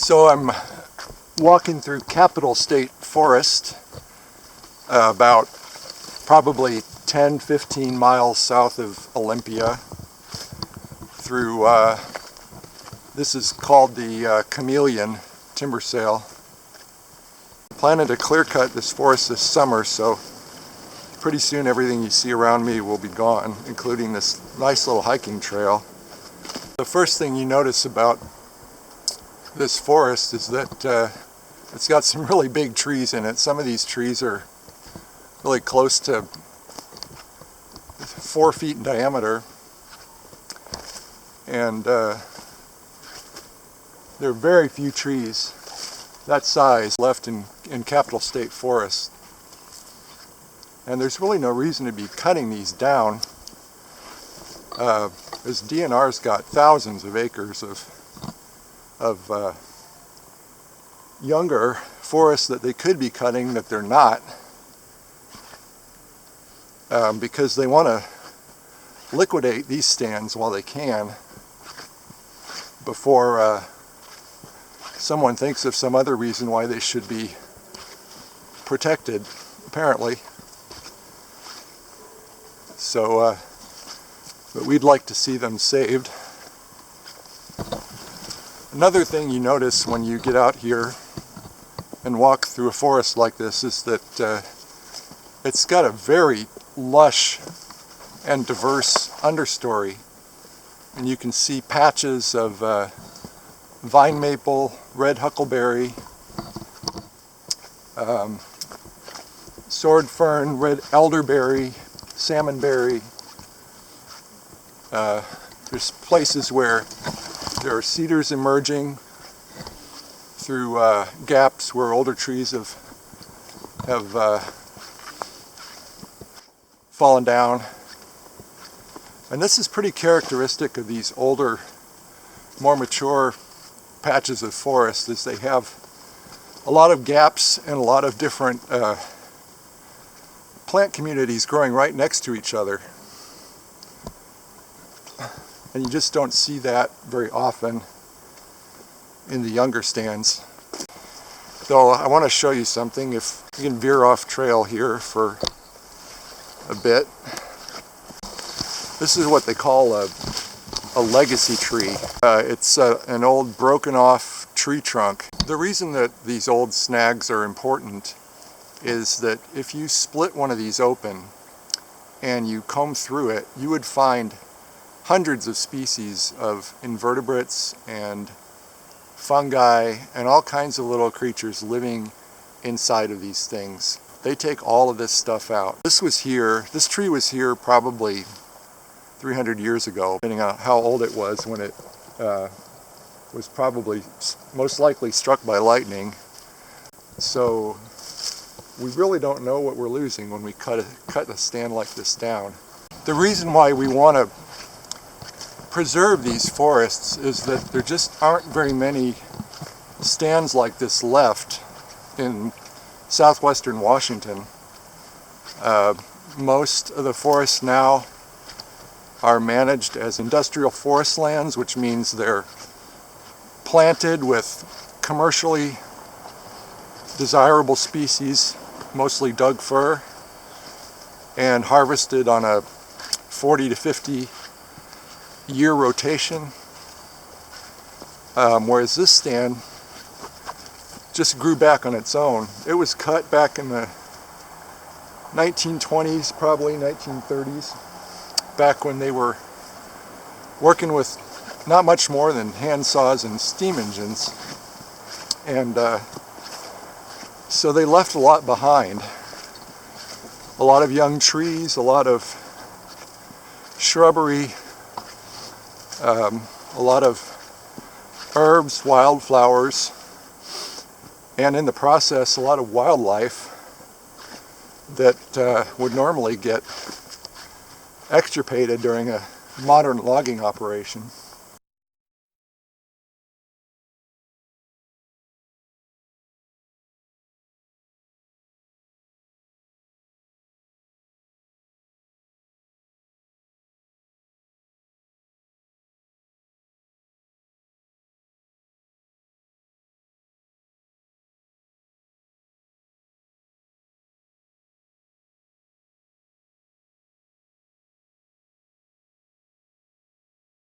So I'm walking through Capitol State Forest, about probably 10-15 miles south of Olympia, through, this is called the Chameleon timber sale. I'm planning to clear cut this forest this summer, so pretty soon everything you see around me will be gone, including this nice little hiking trail. The first thing you notice about this forest is that it's got some really big trees in it. Some of these trees are really close to 4 feet in diameter, and there are very few trees that size left in Capitol State Forest, and there's really no reason to be cutting these down. This DNR's got thousands of acres of younger forests that they could be cutting that they're not, because they want to liquidate these stands while they can before someone thinks of some other reason why they should be protected, apparently. So, but we'd like to see them saved. Another thing you notice when you get out here and walk through a forest like this is that it's got a very lush and diverse understory, and you can see patches of vine maple, red huckleberry, sword fern, red elderberry, salmonberry. There's places where there are cedars emerging through gaps where older trees have fallen down. And this is pretty characteristic of these older, more mature patches of forest, is they have a lot of gaps and a lot of different plant communities growing right next to each other. And you just don't see that very often in the younger stands. Though I want to show you something. If you can veer off trail here for a bit. This is what they call a legacy tree. It's an old broken off tree trunk. The reason that these old snags are important is that if you split one of these open and you comb through it, you would find hundreds of species of invertebrates and fungi and all kinds of little creatures living inside of these things. They take all of this stuff out. This tree was here probably 300 years ago, depending on how old it was when it was probably most likely struck by lightning. So we really don't know what we're losing when we cut a stand like this down. The reason why we want to preserve these forests is that there just aren't very many stands like this left in southwestern Washington. Most of the forests now are managed as industrial forest lands, which means they're planted with commercially desirable species, mostly Doug fir, and harvested on a 40 to 50 year rotation, whereas this stand just grew back on its own. It was cut back in the 1920s, probably 1930s, back when they were working with not much more than hand saws and steam engines, and so they left a lot behind. A lot of young trees, a lot of shrubbery, a lot of herbs, wildflowers, and in the process a lot of wildlife that would normally get extirpated during a modern logging operation.